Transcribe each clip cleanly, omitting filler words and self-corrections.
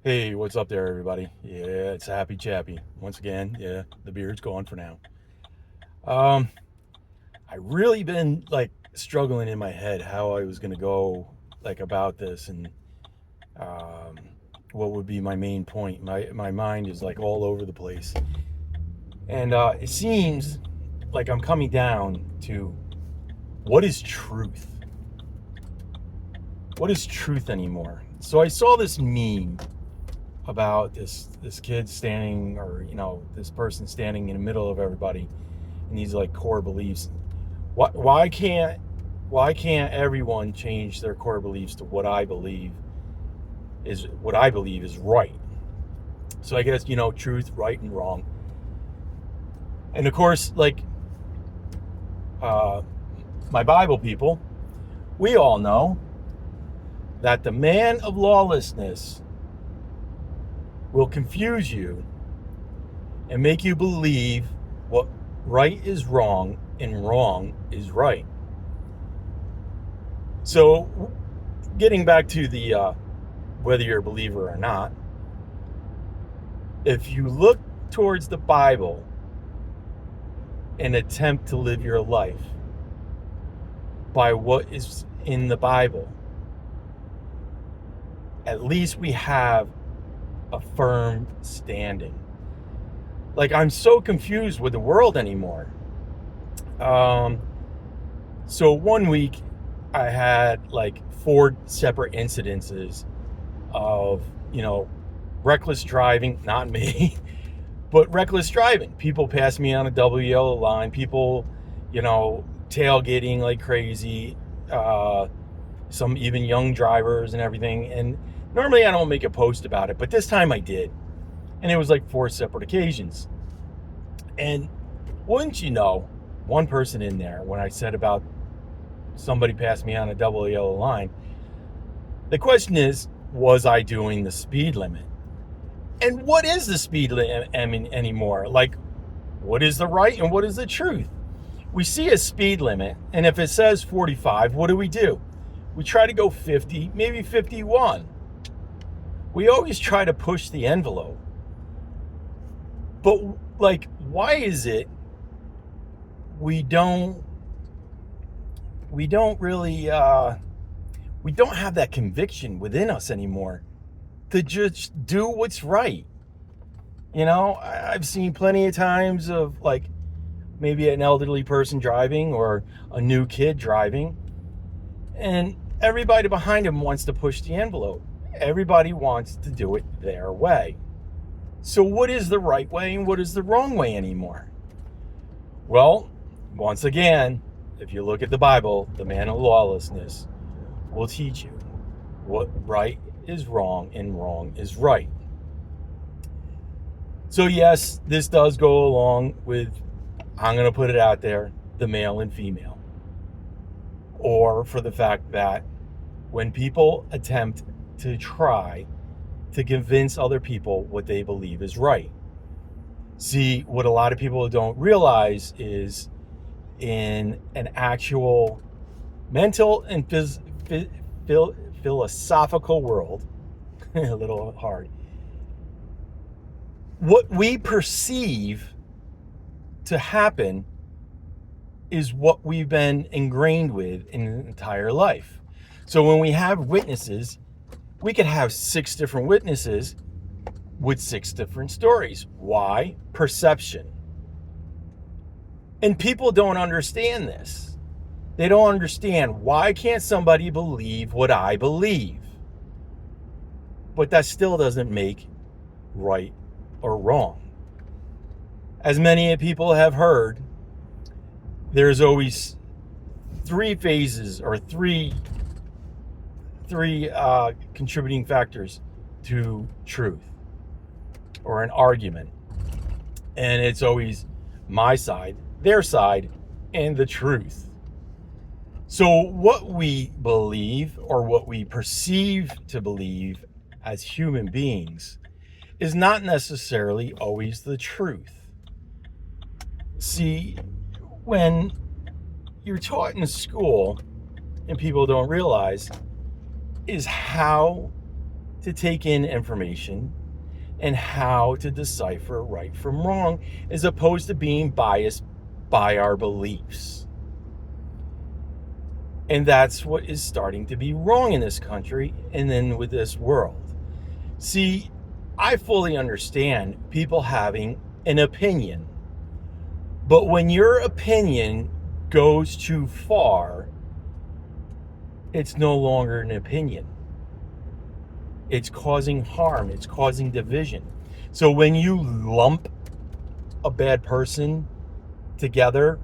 Hey, what's up there, everybody? Yeah, it's Happy Chappy. Once again, yeah, the beard's gone for now. Um, I really been like struggling in my head how I was gonna go like about this and um, what would be my main point. My mind is like all over the place, and it seems like I'm coming down to what is truth? What is truth anymore? So I saw this meme about this kid standing, or this person standing in the middle of everybody, and these like core beliefs. Why can't everyone change their core beliefs to what I believe is right? So I guess truth, right, and wrong. And of course, like uh, my Bible people, we all know that the man of lawlessness will confuse you and make you believe what right is wrong and wrong is right. So, getting back to the whether you're a believer or not, if you look towards the Bible and attempt to live your life by what is in the Bible, at least we have a firm standing. Like, I'm so confused with the world anymore. Um, so, one week I had like four separate incidences of, reckless driving, not me, but reckless driving. People pass me on a double yellow line. People, tailgating like crazy. Some even young drivers and everything. And normally I don't make a post about it, but this time I did. And it was like four separate occasions. And wouldn't you know, one person in there, when I said about somebody passed me on a double yellow line, the question is, was I doing the speed limit? And what is the speed limit anymore? Like, what is the right and what is the truth? We see a speed limit, and if it says 45, what do? We try to go 50, maybe 51. We always try to push the envelope. But, like, why is it we don't really we don't have that conviction within us anymore to just do what's right? I've seen plenty of times of like maybe an elderly person driving or a new kid driving, and everybody behind him wants to push the envelope. Everybody wants to do it their way. So, what is the right way and what is the wrong way anymore? Well, once again, if you look at the Bible, the man of lawlessness will teach you what right is wrong and wrong is right. So yes, this does go along with, I'm going to put it out there, the male and female. Or for the fact that when people attempt to try to convince other people what they believe is right. See, what a lot of people don't realize is in an actual mental and philosophical world, a little hard, what we perceive to happen is what we've been ingrained with in an entire life. So when we have witnesses, we could have 6 different witnesses with 6 different stories. Why? Perception. And people don't understand this. They don't understand, why can't somebody believe what I believe? But that still doesn't make right or wrong. As many people have heard, there's always 3 phases or three contributing factors to truth or an argument. And it's always my side, their side, and the truth. So what we believe or what we perceive to believe as human beings is not necessarily always the truth. See, when you're taught in school, and people don't realize, is how to take in information and how to decipher right from wrong, as opposed to being biased by our beliefs. And that's what is starting to be wrong in this country and then with this world. See, I fully understand people having an opinion, but when your opinion goes too far, it's no longer an opinion. It's causing harm. It's causing division. So when you lump a bad person together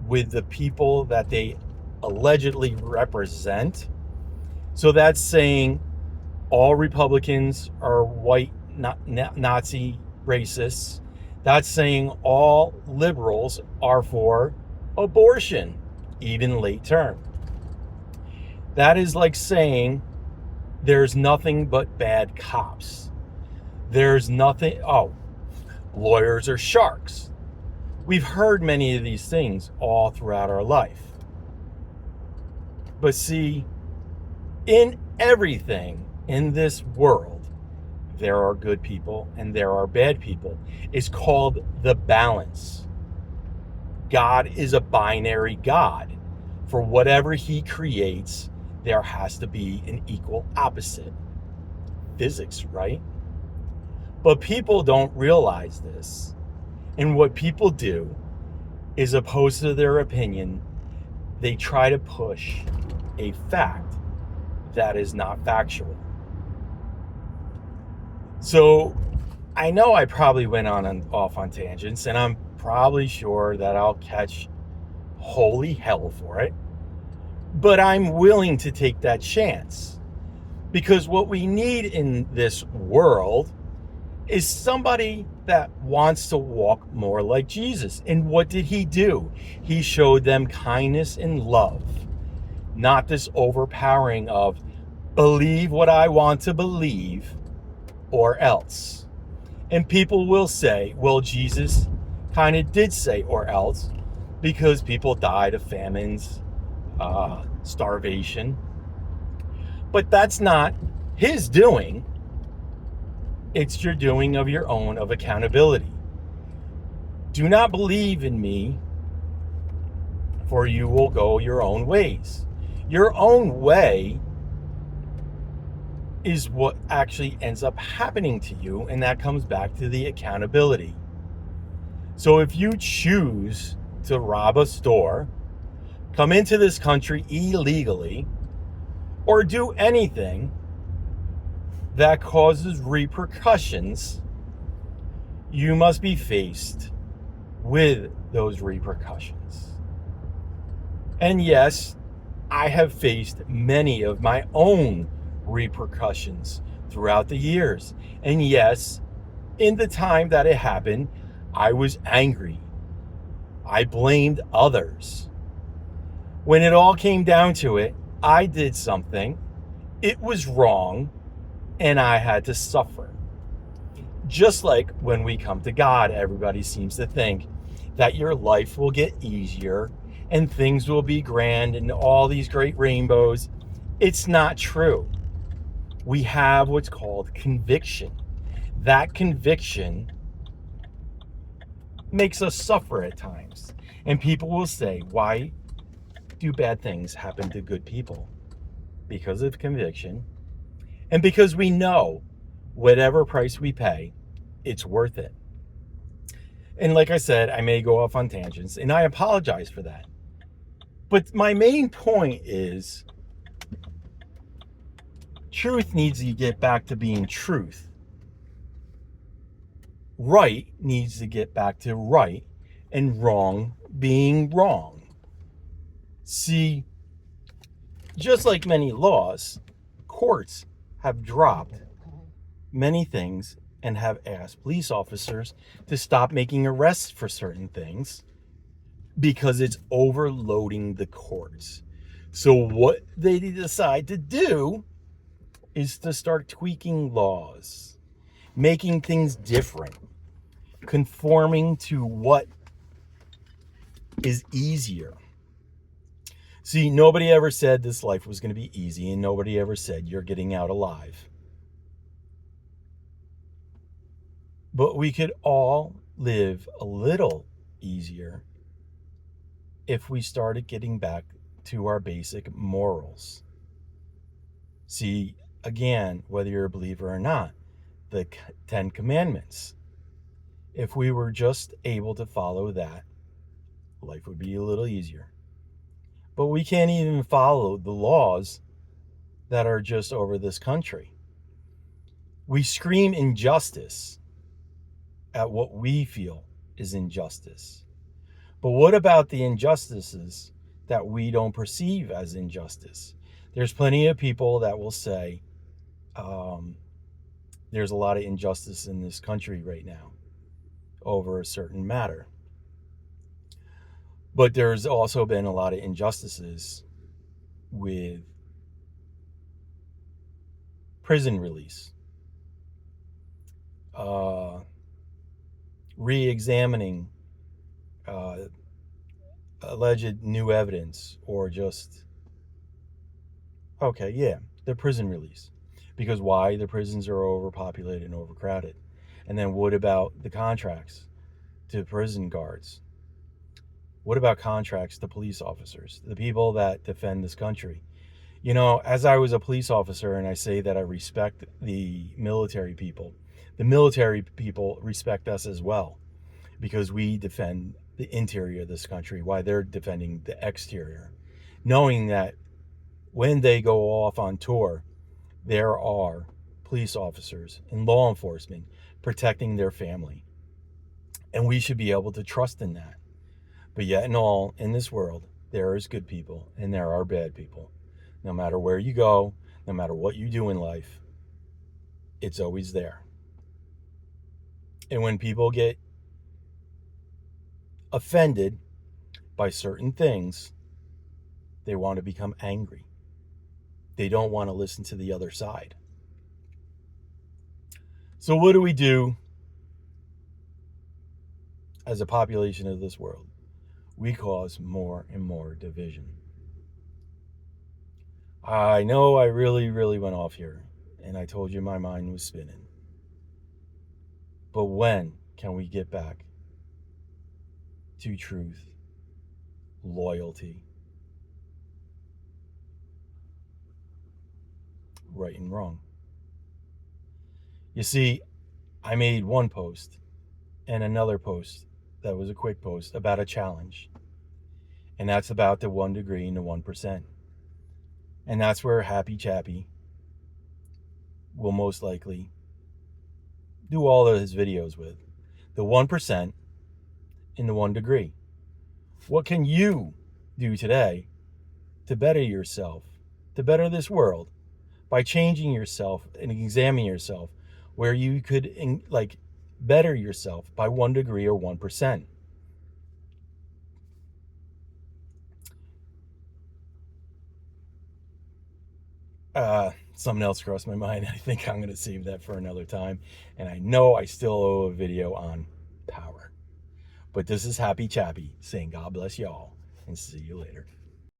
with the people that they allegedly represent, so that's saying all Republicans are white Nazi racists. That's saying all liberals are for abortion, even late term. That is like saying there's nothing but bad cops. There's nothing, lawyers are sharks. We've heard many of these things all throughout our life. But see, in everything in this world, there are good people and there are bad people. It's called the balance. God is a binary God. For whatever he creates, there has to be an equal opposite. Physics, right? But people don't realize this. And what people do is, opposed to their opinion, they try to push a fact that is not factual. So I know I probably went off on tangents, and I'm probably sure that I'll catch holy hell for it. But I'm willing to take that chance, because what we need in this world is somebody that wants to walk more like Jesus. And what did he do? He showed them kindness and love, not this overpowering of believe what I want to believe or else. And people will say, well, Jesus kind of did say or else, because people died of famines, starvation. But that's not his doing. It's your doing of your own, of accountability. Do not believe in me, for you will go your own ways. Your own way is what actually ends up happening to you, and that comes back to the accountability. So if you choose to rob a store, come into this country illegally, or do anything that causes repercussions, you must be faced with those repercussions. And yes, I have faced many of my own repercussions throughout the years. And yes, in the time that it happened, I was angry. I blamed others. When it all came down to it, I did something, it was wrong, and I had to suffer. Just like when we come to God, everybody seems to think that your life will get easier and things will be grand and all these great rainbows. It's not true. We have what's called conviction. That conviction makes us suffer at times. And people will say, why do bad things happen to good people? Because of conviction, and because we know whatever price we pay, it's worth it. And like I said, I may go off on tangents, and I apologize for that. But my main point is, truth needs to get back to being truth. Right needs to get back to right, and wrong being wrong. See, just like many laws, courts have dropped many things and have asked police officers to stop making arrests for certain things because it's overloading the courts. So what they decide to do is to start tweaking laws, making things different, conforming to what is easier. See, nobody ever said this life was going to be easy, and nobody ever said you're getting out alive. But we could all live a little easier if we started getting back to our basic morals. See, again, whether you're a believer or not, the 10 Commandments. If we were just able to follow that, life would be a little easier. But we can't even follow the laws that are just over this country. We scream injustice at what we feel is injustice. But what about the injustices that we don't perceive as injustice? There's plenty of people that will say, there's a lot of injustice in this country right now over a certain matter. But there's also been a lot of injustices with prison release, re-examining alleged new evidence, or just, the prison release. Because why? The prisons are overpopulated and overcrowded. And then what about the contracts to prison guards? What about contracts to police officers, the people that defend this country? You know, as I was a police officer, and I say that I respect the military people respect us as well, because we defend the interior of this country while they're defending the exterior, knowing that when they go off on tour, there are police officers and law enforcement protecting their family. And we should be able to trust in that. But yet in all, in this world, there is good people and there are bad people. No matter where you go, no matter what you do in life, it's always there. And when people get offended by certain things, they want to become angry. They don't want to listen to the other side. So what do we do as a population of this world? We cause more and more division. I know I really went off here, and I told you my mind was spinning. But when can we get back to truth, loyalty, right and wrong? You see, I made one post and another post that was a quick post about a challenge. And that's about the 1 degree and the 1%. And that's where Happy Chappy will most likely do all of his videos with. The 1% and the 1 degree. What can you do today to better yourself, to better this world, by changing yourself and examining yourself, where you could better yourself by 1 degree or 1%? Something else crossed my mind. I think I'm going to save that for another time. And I know I still owe a video on power. But this is Happy Chappy saying God bless y'all and see you later.